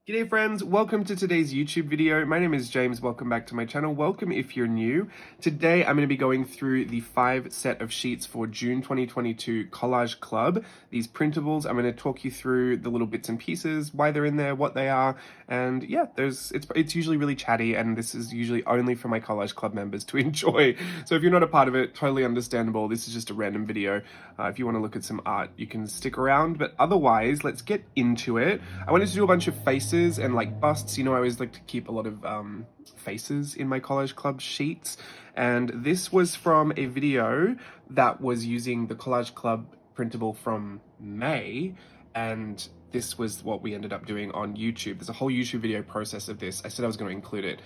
G'day friends, welcome to today's YouTube video. My name is James, welcome back to my channel. Welcome if you're new. Today I'm going to be going through the 5 set of sheets for June 2022 Collage Club. These printables, I'm going to talk you through the little bits and pieces, why they're in there, what they are, and yeah, it's usually really chatty, and this is usually only for my Collage Club members to enjoy. So if you're not a part of it, totally understandable. This is just a random video. If you want to look at some art, you can stick around, but otherwise, let's get into it. I wanted to do a bunch of faces and like busts. You know, I always like to keep a lot of faces in my Collage Club sheets, and this was from a video that was using the Collage Club printable from May, and this was what we ended up doing on YouTube. There's a whole YouTube video process of this. I said I was going to include it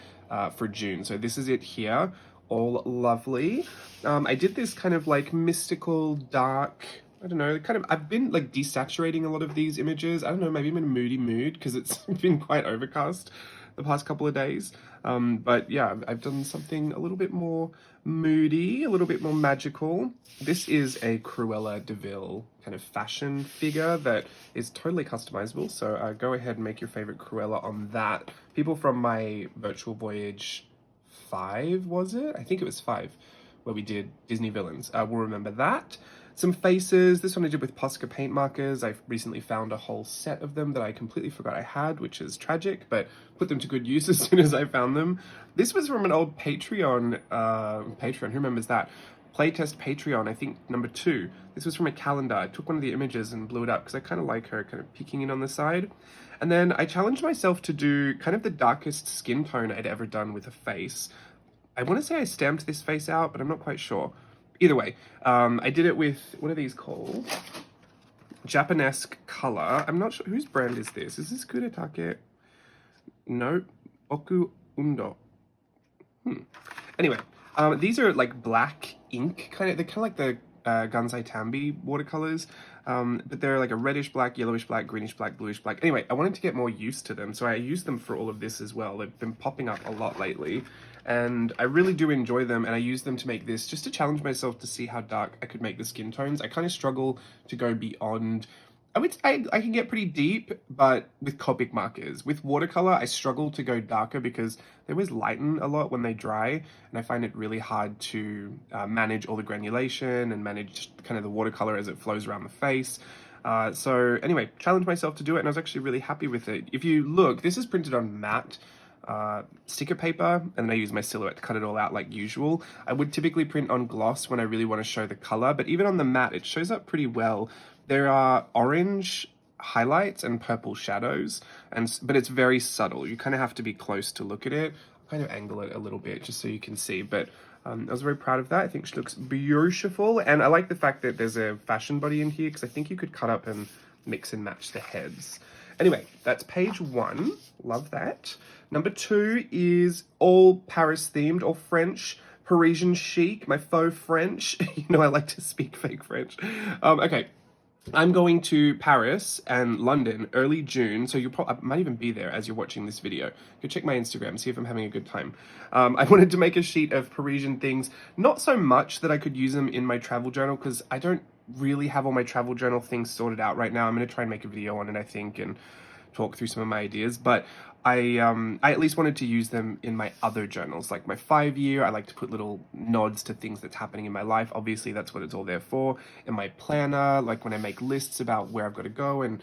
for June, so this is it here, all lovely. I did this kind of like mystical dark, I don't know, I've been like desaturating a lot of these images. I don't know, maybe I'm in a moody mood because it's been quite overcast the past couple of days. But yeah, I've done something a little bit more moody, a little bit more magical. This is a Cruella de Vil kind of fashion figure that is totally customizable. So go ahead and make your favorite Cruella on that. People from my virtual voyage 5, was it? I think it was 5, where we did Disney villains. Will remember that. Some faces. This one I did with Posca paint markers. I've recently found a whole set of them that I completely forgot I had, which is tragic, but put them to good use as soon as I found them. This was from an old Patreon, who remembers that? Playtest Patreon, I think number 2. This was from a calendar. I took one of the images and blew it up because I kind of like her kind of peeking in on the side. And then I challenged myself to do kind of the darkest skin tone I'd ever done with a face. I want to say I stamped this face out, but I'm not quite sure. Either way, I did it with, what are these called? Japanesque color. I'm not sure, whose brand is this? Is this Kuretake? No, Oku Undo. Anyway, these are like black ink, they're kind of like the Gansai Tambi watercolors, but they're like a reddish black, yellowish black, greenish black, bluish black. Anyway, I wanted to get more used to them, so I used them for all of this as well. They've been popping up a lot lately, and I really do enjoy them, and I use them to make this, just to challenge myself to see how dark I could make the skin tones. I kind of struggle to go beyond, I can get pretty deep, but with Copic markers. With watercolor, I struggle to go darker because they always lighten a lot when they dry, and I find it really hard to manage all the granulation and manage kind of the watercolor as it flows around the face. So anyway, challenged myself to do it, and I was actually really happy with it. If you look, this is printed on matte sticker paper, and then I use my silhouette to cut it all out like usual. I would typically print on gloss when I really want to show the color, but even on the matte, it shows up pretty well. There are orange highlights and purple shadows, but it's very subtle. You kind of have to be close to look at it. I'll kind of angle it a little bit just so you can see, but I was very proud of that. I think she looks beautiful, and I like the fact that there's a fashion body in here because I think you could cut up and mix and match the heads. Anyway, that's page 1. Love that. Number 2 is all Paris themed, all French, Parisian chic, my faux French. You know, I like to speak fake French. Okay. I'm going to Paris and London early June, so I might even be there as you're watching this video. Go check my Instagram, see if I'm having a good time. I wanted to make a sheet of Parisian things, not so much that I could use them in my travel journal, because I don't really have all my travel journal things sorted out right now. I'm going to try and make a video on it, I think, and talk through some of my ideas, but I at least wanted to use them in my other journals, like my 5-year. I like to put little nods to things that's happening in my life. Obviously, that's what it's all there for. In my planner, like when I make lists about where I've got to go and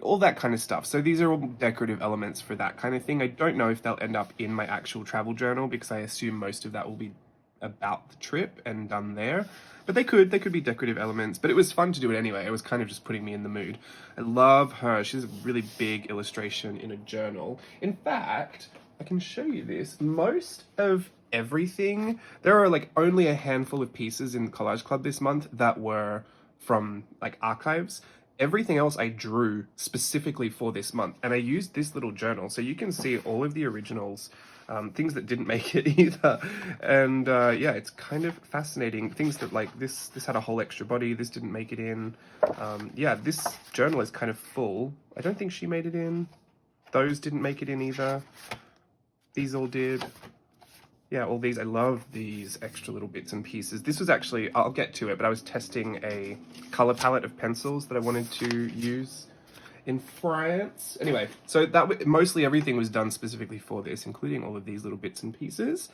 all that kind of stuff. So these are all decorative elements for that kind of thing. I don't know if they'll end up in my actual travel journal because I assume most of that will be about the trip and done there. But they could be decorative elements, but it was fun to do it anyway. It was kind of just putting me in the mood. I love her. She's a really big illustration in a journal. In fact, I can show you this. Most of everything, there are like only a handful of pieces in Collage Club this month that were from like archives. Everything else I drew specifically for this month, and I used this little journal, so you can see all of the originals, things that didn't make it either, and yeah, it's kind of fascinating. Things that like this had a whole extra body, this didn't make it in. Yeah, this journal is kind of full. I don't think she made it in. Those didn't make it in either. These all did. Yeah, all these, I love these extra little bits and pieces. This was actually, I'll get to it, but I was testing a color palette of pencils that I wanted to use in France. Anyway, so that mostly everything was done specifically for this, including all of these little bits and pieces.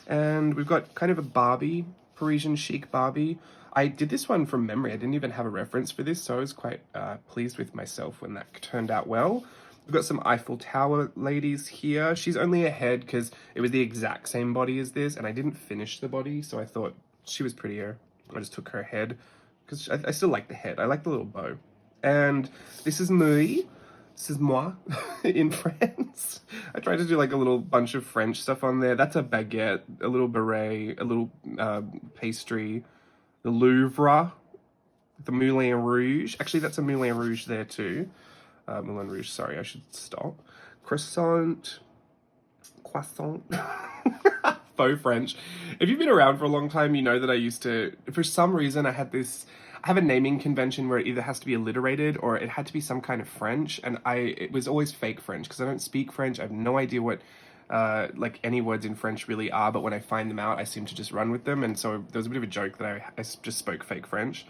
And we've got kind of a Barbie, Parisian chic Barbie. I did this one from memory. I didn't even have a reference for this, so I was quite pleased with myself when that turned out well. We've got some Eiffel Tower ladies here. She's only a head because it was the exact same body as this, and I didn't finish the body, so I thought she was prettier. I just took her head because I still like the head. I like the little bow. And this is moi. This is moi in France. I tried to do like a little bunch of French stuff on there. That's a baguette, a little beret, a little pastry, the Louvre, the Moulin Rouge. Actually, that's a Moulin Rouge there too. Moulin Rouge, sorry, I should stop. Croissant. Faux French. If you've been around for a long time, you know that I used to, for some reason, I have a naming convention where it either has to be alliterated or it had to be some kind of French, and it was always fake French because I don't speak French. I have no idea what like any words in French really are, but when I find them out, I seem to just run with them, and so there was a bit of a joke that I just spoke fake French.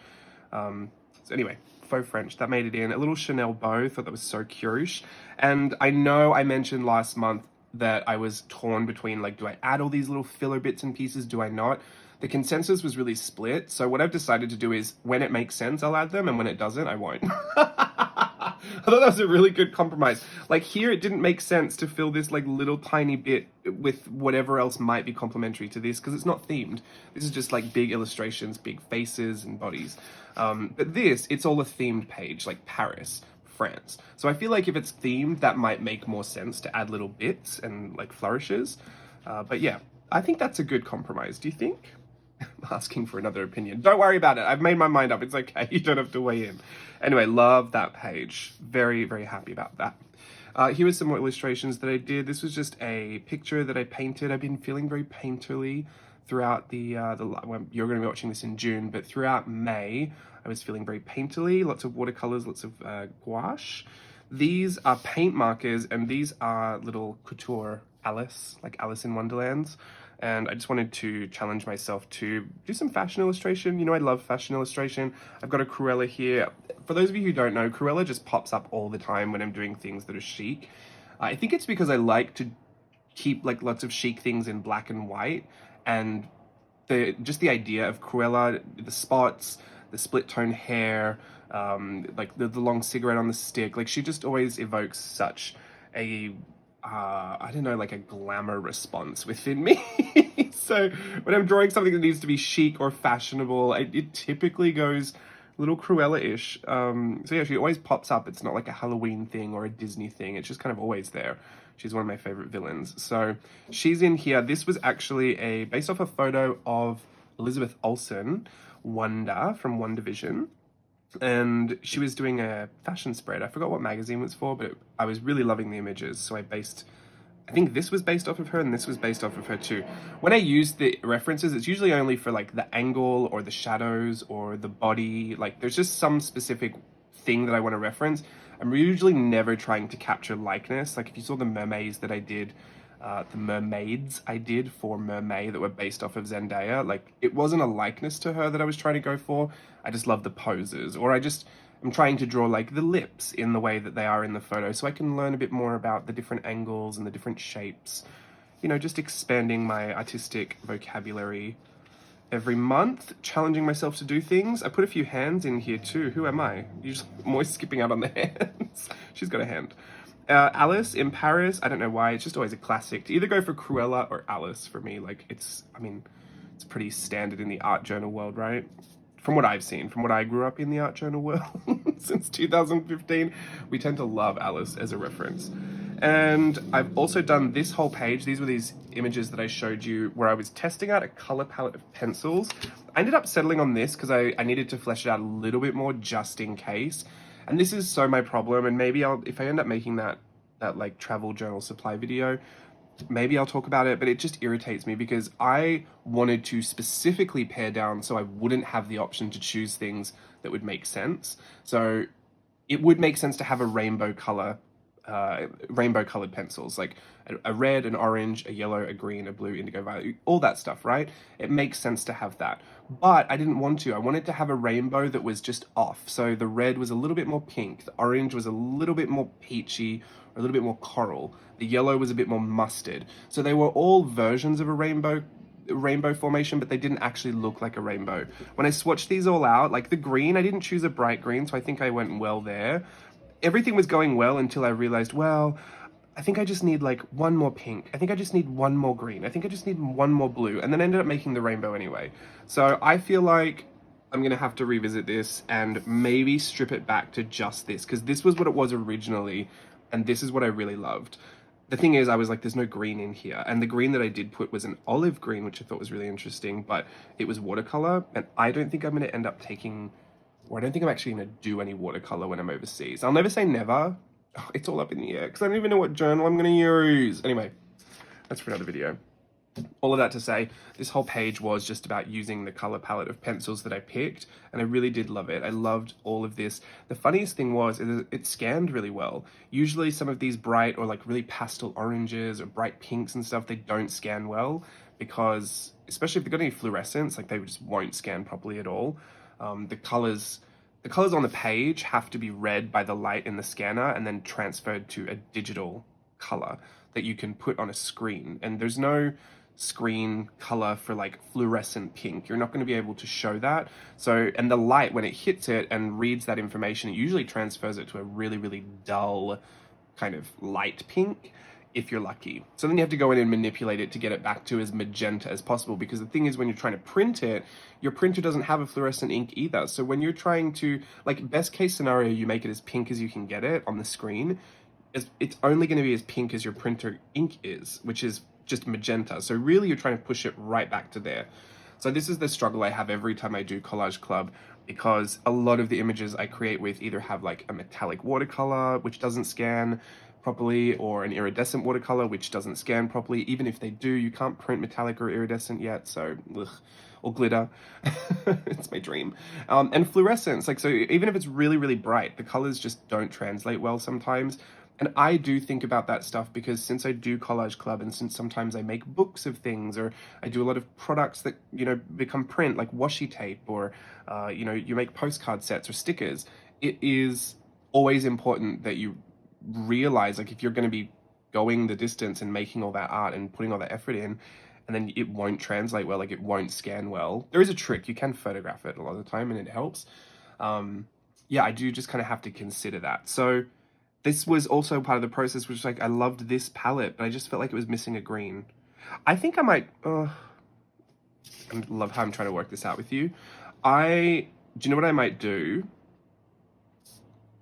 So anyway, faux French, that made it in. A little Chanel bow, thought that was so cute. And I know I mentioned last month that I was torn between, like, do I add all these little filler bits and pieces, do I not? The consensus was really split, so what I've decided to do is, when it makes sense, I'll add them, and when it doesn't, I won't. I thought that was a really good compromise. Like, here it didn't make sense to fill this, like, little tiny bit with whatever else might be complementary to this, because it's not themed. This is just, like, big illustrations, big faces and bodies. But this, it's all a themed page, like Paris, France. So I feel like if it's themed, that might make more sense to add little bits and like flourishes. But yeah, I think that's a good compromise. Do you think? I'm asking for another opinion. Don't worry about it. I've made my mind up. It's okay. You don't have to weigh in. Anyway, love that page. Very, very happy about that. Here are some more illustrations that I did. This was just a picture that I painted. I've been feeling very painterly throughout well, you're going to be watching this in June, but throughout May, I was feeling very painterly, lots of watercolors, lots of gouache. These are paint markers, and these are little couture Alice, like Alice in Wonderlands. And I just wanted to challenge myself to do some fashion illustration. You know, I love fashion illustration. I've got a Cruella here. For those of you who don't know, Cruella just pops up all the time when I'm doing things that are chic. I think it's because I like to keep like lots of chic things in black and white, and just the idea of Cruella, the spots, the split tone hair, like the long cigarette on the stick, like she just always evokes such a I don't know, like a glamour response within me. So when I'm drawing something that needs to be chic or fashionable, it typically goes a little Cruella-ish. So yeah, she always pops up. It's not like a Halloween thing or a Disney thing. It's just kind of always there. She's one of my favorite villains. So she's in here. This was actually based off a photo of Elizabeth Olsen, Wonder from WandaVision. And she was doing a fashion spread. I forgot what magazine it was for, but I was really loving the images. So I think this was based off of her and this was based off of her too. When I use the references, it's usually only for like the angle or the shadows or the body. Like there's just some specific thing that I want to reference. I'm usually never trying to capture likeness. Like if you saw the mermaids I did for Mermaid that were based off of Zendaya, like it wasn't a likeness to her that I was trying to go for. I just love the poses, or I'm trying to draw like the lips in the way that they are in the photo so I can learn a bit more about the different angles and the different shapes. You know, just expanding my artistic vocabulary every month, challenging myself to do things. I put a few hands in here too. Who am I? I'm always skipping out on the hands. She's got a hand. Alice in Paris, I don't know why, it's just always a classic to either go for Cruella or Alice for me. Like it's pretty standard in the art journal world, right? From what I've seen, from what I grew up in the art journal world since 2015, we tend to love Alice as a reference. And I've also done this whole page. These were these images that I showed you where I was testing out a color palette of pencils. I ended up settling on this because I needed to flesh it out a little bit more just in case. And this is so my problem, and maybe if I end up making that like travel journal supply video, maybe I'll talk about it, but it just irritates me because I wanted to specifically pare down so I wouldn't have the option to choose things that would make sense. So it would make sense to have a rainbow color rainbow colored pencils, like a red, an orange, a yellow, a green, a blue, indigo, violet, all that stuff, right? It makes sense to have that. But I didn't want to. I wanted to have a rainbow that was just off. So the red was a little bit more pink, the orange was a little bit more peachy, or a little bit more coral. The yellow was a bit more mustard. So they were all versions of a rainbow formation, but they didn't actually look like a rainbow. When I swatched these all out, like the green, I didn't choose a bright green, so I think I went well there. Everything was going well until I realized, well, I think I just need like one more pink. I think I just need one more green. I think I just need one more blue. And then I ended up making the rainbow anyway. So I feel like I'm gonna have to revisit this and maybe strip it back to just this, because this was what it was originally, and this is what I really loved. The thing is, I was like, there's no green in here. And the green that I did put was an olive green, which I thought was really interesting, but it was watercolor. And I don't think I'm going to end up taking, or I don't think I'm actually going to do any watercolor when I'm overseas. I'll never say never. Oh, it's all up in the air because I don't even know what journal I'm going to use. Anyway, that's for another video. All of that to say, this whole page was just about using the color palette of pencils that I picked, and I really did love it. I loved all of this. The funniest thing was it scanned really well. Usually some of these bright or like really pastel oranges or bright pinks and stuff, they don't scan well because, especially if they've got any fluorescence, like they just won't scan properly at all. The colors on the page have to be read by the light in the scanner and then transferred to a digital color that you can put on a screen. And there's no screen color for like fluorescent pink. You're not going to be able to show that. So, and the light, when it hits it and reads that information, it usually transfers it to a really, really dull kind of light pink, if you're lucky. So then you have to go in and manipulate it to get it back to as magenta as possible, because the thing is, when you're trying to print it, your printer doesn't have a fluorescent ink either. So when you're trying to, like, best case scenario, you make it as pink as you can get it on the screen. It's only going to be as pink as your printer ink is, which is just magenta. So really you're trying to push it right back to there. So this is the struggle I have every time I do Collage Club, because a lot of the images I create with either have like a metallic watercolor, which doesn't scan properly, or an iridescent watercolor, which doesn't scan properly. Even if they do, you can't print metallic or iridescent yet, so ugh. Or glitter. It's my dream. And fluorescence, like, so even if it's really, really bright, the colors just don't translate well sometimes. And I do think about that stuff because since I do Collage Club, and since sometimes I make books of things, or I do a lot of products that, you know, become print, like washi tape, or, you know, you make postcard sets or stickers, it is always important that you realize, like, if you're going to be going the distance and making all that art and putting all that effort in, and then it won't translate well, like it won't scan well. There is a trick. You can photograph it a lot of the time and it helps. Yeah, I do just kind of have to consider that. So this was also part of the process, which, like, I loved this palette, but I just felt like it was missing a green. I think I might, I love how I'm trying to work this out with you. Do you know what I might do?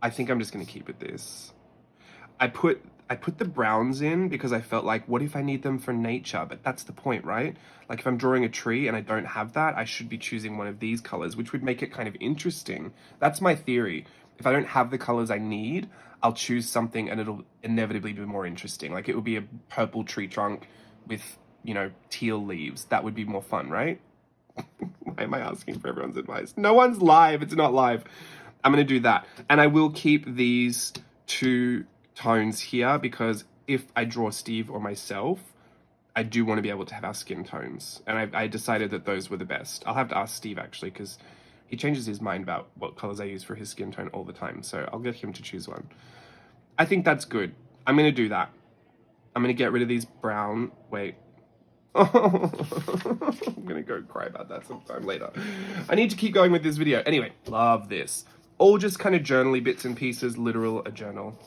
I think I'm just going to keep it this. I put the browns in because I felt like, what if I need them for nature? But that's the point, right? Like if I'm drawing a tree and I don't have that, I should be choosing one of these colors, which would make it kind of interesting. That's my theory. If I don't have the colors I need, I'll choose something and it'll inevitably be more interesting. Like it would be a purple tree trunk with, you know, teal leaves. That would be more fun, right? Why am I asking for everyone's advice? No one's live. It's not live. I'm going to do that. And I will keep these two tones here because if I draw Steve or myself, I do want to be able to have our skin tones. And I decided that those were the best. I'll have to ask Steve actually, because he changes his mind about what colors I use for his skin tone all the time. So I'll get him to choose one. I think that's good. I'm going to do that. I'm going to get rid of these brown. Wait. I'm going to go cry about that sometime later. I need to keep going with this video. Anyway, love this. All just kind of journaly bits and pieces, literal a journal.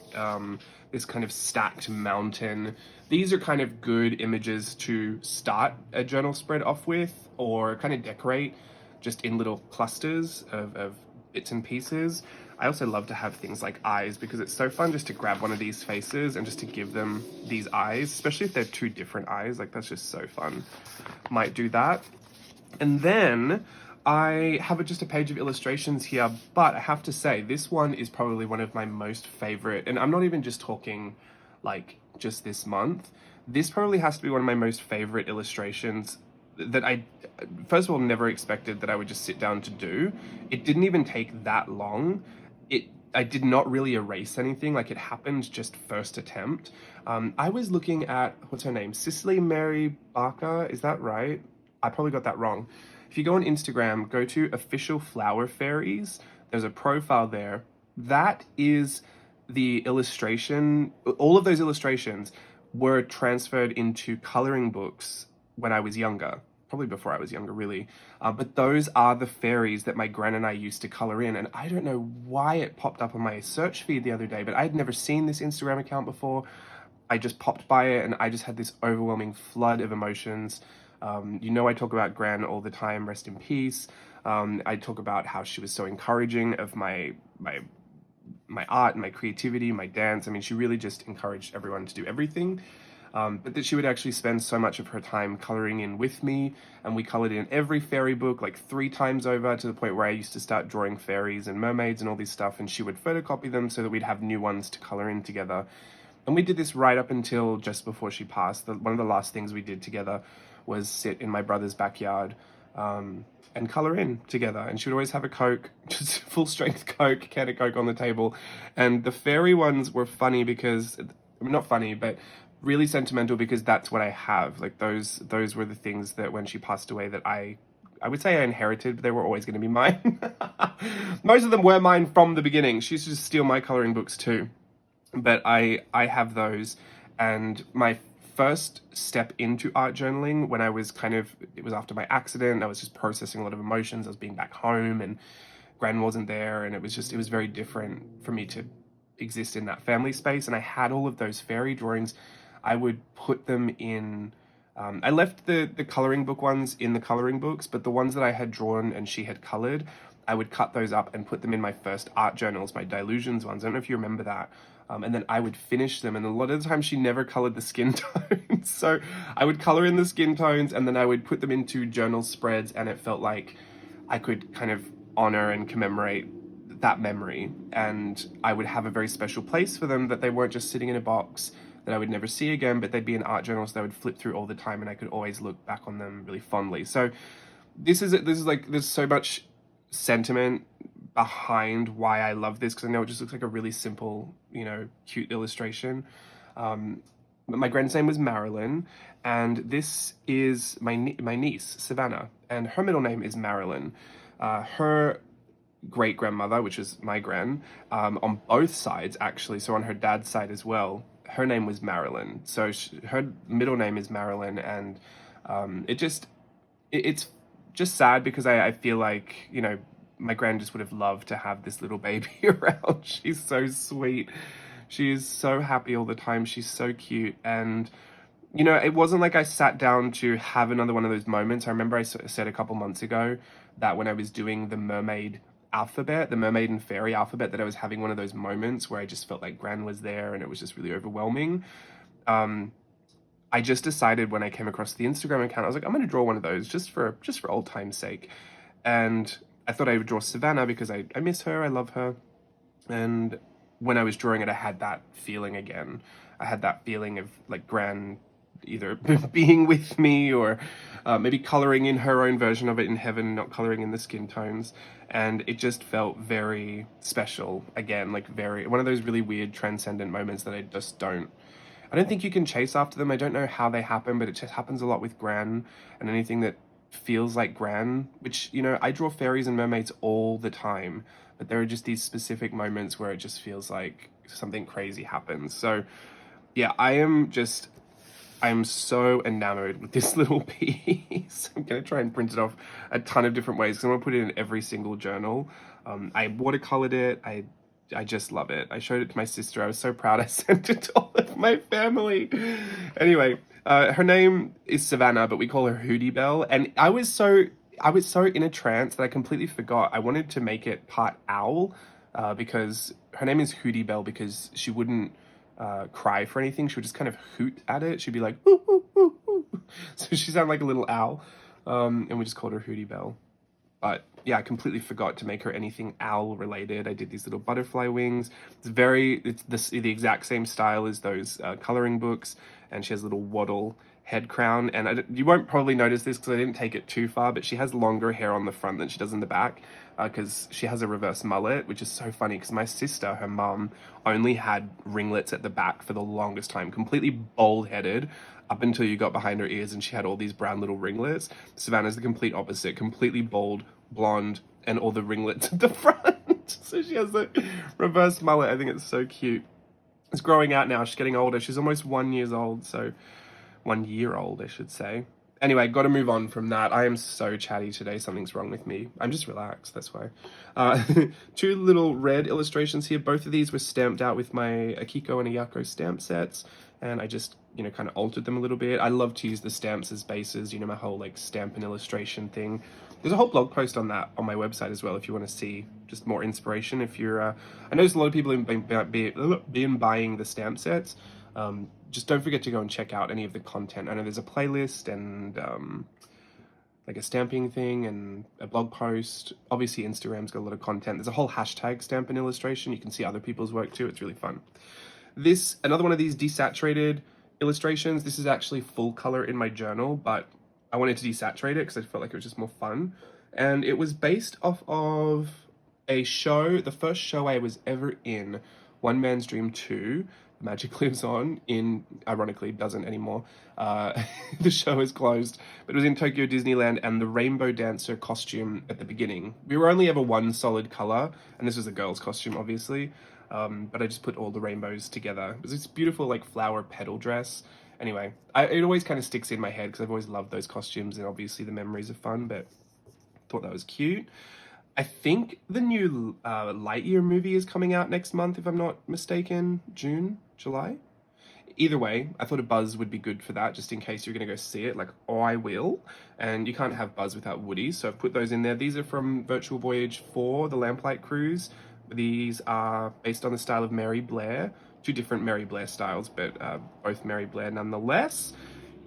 This kind of stacked mountain. These are kind of good images to start a journal spread off with, or kind of decorate just in little clusters of bits and pieces. I also love to have things like eyes because it's so fun just to grab one of these faces and just to give them these eyes, especially if they're two different eyes. Like that's just so fun. Might do that. And then I have just a page of illustrations here, but I have to say this one is probably one of my most favorite, and I'm not even just talking like just this month. This probably has to be one of my most favorite illustrations that I, first of all, never expected that I would just sit down to do. It didn't even take that long. I did not really erase anything, like it happened just first attempt. I was looking at, what's her name? Cicely Mary Barker, is that right? I probably got that wrong. If you go on Instagram, go to Official Flower Fairies, there's a profile there. That is the illustration, all of those illustrations were transferred into coloring books when I was younger, probably before I was younger, really. But those are the fairies that my gran and I used to color in. And I don't know why it popped up on my search feed the other day, but I'd never seen this Instagram account before. I just popped by it and I just had this overwhelming flood of emotions. You know, I talk about Gran all the time, rest in peace. I talk about how she was so encouraging of my art and my creativity, my dance. I mean, she really just encouraged everyone to do everything. But that she would actually spend so much of her time coloring in with me, and we colored in every fairy book like 3 times over, to the point where I used to start drawing fairies and mermaids and all this stuff, and she would photocopy them so that we'd have new ones to color in together. And we did this right up until just before she passed. One of the last things we did together was sit in my brother's backyard and color in together. And she would always have a Coke, just full strength Coke, can of Coke on the table. And the fairy ones were funny because, not funny, but really sentimental, because that's what I have. Like those were the things that when she passed away that I would say I inherited, but they were always going to be mine. Most of them were mine from the beginning. She used to just steal my coloring books too. But I have those, and my first step into art journaling, when I was it was after my accident, I was just processing a lot of emotions, I was being back home and Gran wasn't there, and it was very different for me to exist in that family space. And I had all of those fairy drawings. I would put them in, I left the coloring book ones in the coloring books, but the ones that I had drawn and she had colored, I would cut those up and put them in my first art journals, my Dilutions ones. I don't know if you remember that. And then I would finish them, and a lot of the time she never colored the skin tones. So I would color in the skin tones, and then I would put them into journal spreads, and it felt like I could kind of honor and commemorate that memory. And I would have a very special place for them, that they weren't just sitting in a box that I would never see again, but they'd be in art journals that I would flip through all the time, and I could always look back on them really fondly. So this is like, there's so much sentiment behind why I love this, because I know it just looks like a really simple, you know, cute illustration. But my grand's name was Marilyn, and this is my niece, Savannah, and her middle name is Marilyn. Her great-grandmother, which is my gran, on both sides actually, so on her dad's side as well, her name was Marilyn. So her middle name is Marilyn, and it's just sad, because I feel like, you know, my gran just would have loved to have this little baby around. She's so sweet. She is so happy all the time. She's so cute. And, you know, it wasn't like I sat down to have another one of those moments. I remember I said a couple months ago that when I was doing the mermaid alphabet, the mermaid and fairy alphabet, that I was having one of those moments where I just felt like Gran was there, and it was just really overwhelming. I just decided when I came across the Instagram account, I was like, I'm going to draw one of those just for old time's sake. And I thought I would draw Savannah because I miss her, I love her. And when I was drawing it, I had that feeling again. I had that feeling of like Gran either being with me, or maybe coloring in her own version of it in heaven, not coloring in the skin tones. And it just felt very special again, like one of those really weird transcendent moments that I don't think you can chase after them. I don't know how they happen, but it just happens a lot with Gran, and anything that feels like Gran, which, you know, I draw fairies and mermaids all the time, but there are just these specific moments where it just feels like something crazy happens. So yeah, I am so enamored with this little piece. I'm gonna try and print it off a ton of different ways, because I'm gonna put it in every single journal. I watercolored it. I just love it. I showed it to my sister. I was so proud. I sent it to all of my family. Anyway, her name is Savannah, but we call her Hootie Bell. And I was so in a trance that I completely forgot. I wanted to make it part owl, because her name is Hootie Bell, because she wouldn't cry for anything. She would just kind of hoot at it. She'd be like, woo, woo, woo, woo. So she sounded like a little owl. And we just called her Hootie Bell. But yeah, I completely forgot to make her anything owl related. I did these little butterfly wings. It's the exact same style as those coloring books, and she has a little waddle head crown. And you won't probably notice this because I didn't take it too far, but she has longer hair on the front than she does in the back because she has a reverse mullet, which is so funny because my sister, her mum, only had ringlets at the back for the longest time, completely bald-headed up until you got behind her ears and she had all these brown little ringlets. Savannah's the complete opposite, completely bald, blonde, and all the ringlets at the front. So she has the reverse mullet. I think it's so cute. It's growing out now. She's getting older. She's almost 1 year old, so 1 year old, I should say. Anyway, got to move on from that. I am so chatty today. Something's wrong with me. I'm just relaxed, that's why. Two little red illustrations here. Both of these were stamped out with my Akiko and Ayako stamp sets, and I just, you know, kind of altered them a little bit. I love to use the stamps as bases, you know, my whole like stamp and illustration thing. There's a whole blog post on that on my website as well if you want to see just more inspiration. If you're, I noticed a lot of people have been buying the stamp sets. Just don't forget to go and check out any of the content. I know there's a playlist and like a stamping thing and a blog post. Obviously Instagram's got a lot of content. There's a whole hashtag stamp and illustration. You can see other people's work too. It's really fun. Another one of these desaturated illustrations. This is actually full color in my journal, but I wanted to desaturate it because I felt like it was just more fun. And it was based off of a show, the first show I was ever in, One Man's Dream 2, Magic Lives On, ironically doesn't anymore. The show is closed, but it was in Tokyo Disneyland, and the Rainbow Dancer costume at the beginning. We were only ever one solid color, and this was a girl's costume, obviously. But I just put all the rainbows together. It was this beautiful like flower petal dress. Anyway, it always kind of sticks in my head because I've always loved those costumes, and obviously the memories are fun, but thought that was cute. I think the new Lightyear movie is coming out next month, if I'm not mistaken. June, July? Either way, I thought a Buzz would be good for that, just in case you're going to go see it. Like, oh, I will. And you can't have Buzz without Woody, so I've put those in there. These are from Virtual Voyage 4, the Lamplight Cruise. These are based on the style of Mary Blair. Two different Mary Blair styles, but both Mary Blair nonetheless.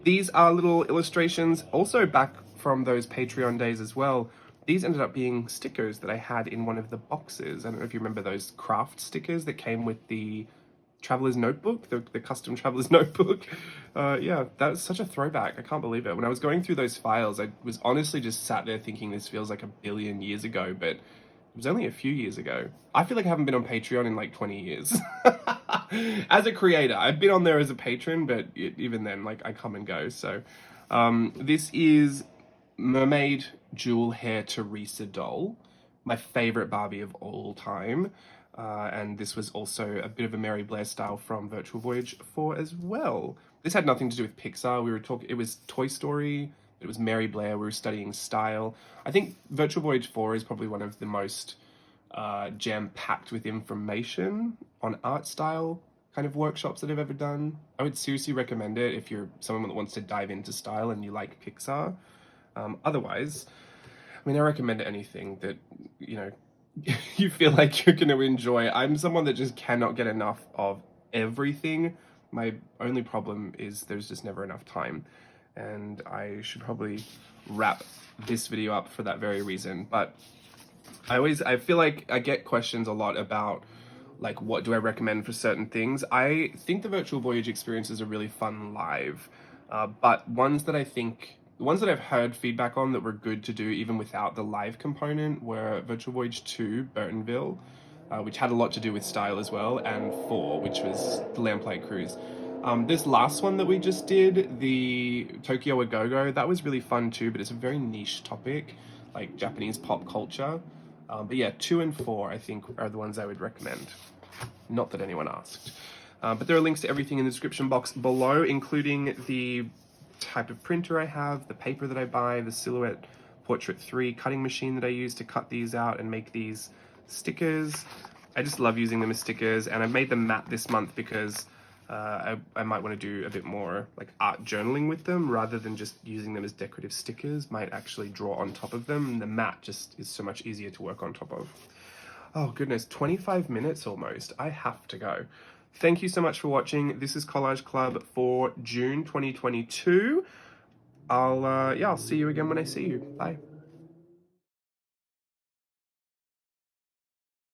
These are little illustrations, also back from those Patreon days as well. These ended up being stickers that I had in one of the boxes. I don't know if you remember those craft stickers that came with the Traveler's Notebook, the custom Traveler's Notebook. Yeah, that was such a throwback. I can't believe it. When I was going through those files, I was honestly just sat there thinking this feels like a billion years ago, but it was only a few years ago. I feel like I haven't been on Patreon in like 20 years. As a creator, I've been on there as a patron, but even then, like, I come and go. So this is Mermaid Jewel Hair Teresa doll, my favorite Barbie of all time. And this was also a bit of a Mary Blair style from Virtual Voyage 4 as well. This had nothing to do with Pixar. We were talking, it was Toy Story, it was Mary Blair, we were studying style. I think Virtual Voyage 4 is probably one of the most jam-packed with information on art style kind of workshops that I've ever done. I would seriously recommend it if you're someone that wants to dive into style and you like Pixar. Otherwise, I mean, I recommend anything that, you know, you feel like you're going to enjoy. I'm someone that just cannot get enough of everything. My only problem is there's just never enough time. And I should probably wrap this video up for that very reason. But I feel like I get questions a lot about, like, what do I recommend for certain things? I think the Virtual Voyage experiences are really fun live. But the ones that I've heard feedback on that were good to do even without the live component were Virtual Voyage 2, Burtonville, which had a lot to do with style as well, and 4, which was the Lamplight Cruise. This last one that we just did, the Tokyo A Go-Go, that was really fun too, but it's a very niche topic, like Japanese pop culture. But yeah, 2 and 4, I think, are the ones I would recommend. Not that anyone asked. But there are links to everything in the description box below, including the type of printer I have, the paper that I buy, the Silhouette Portrait 3 cutting machine that I use to cut these out and make these stickers. I just love using them as stickers, and I've made them matte this month because I might want to do a bit more like art journaling with them rather than just using them as decorative stickers. Might actually draw on top of them, and the matte just is so much easier to work on top of. Oh goodness, 25 minutes almost. I have to go. Thank you so much for watching. This is Collage Club for June 2022. I'll see you again when I see you. Bye.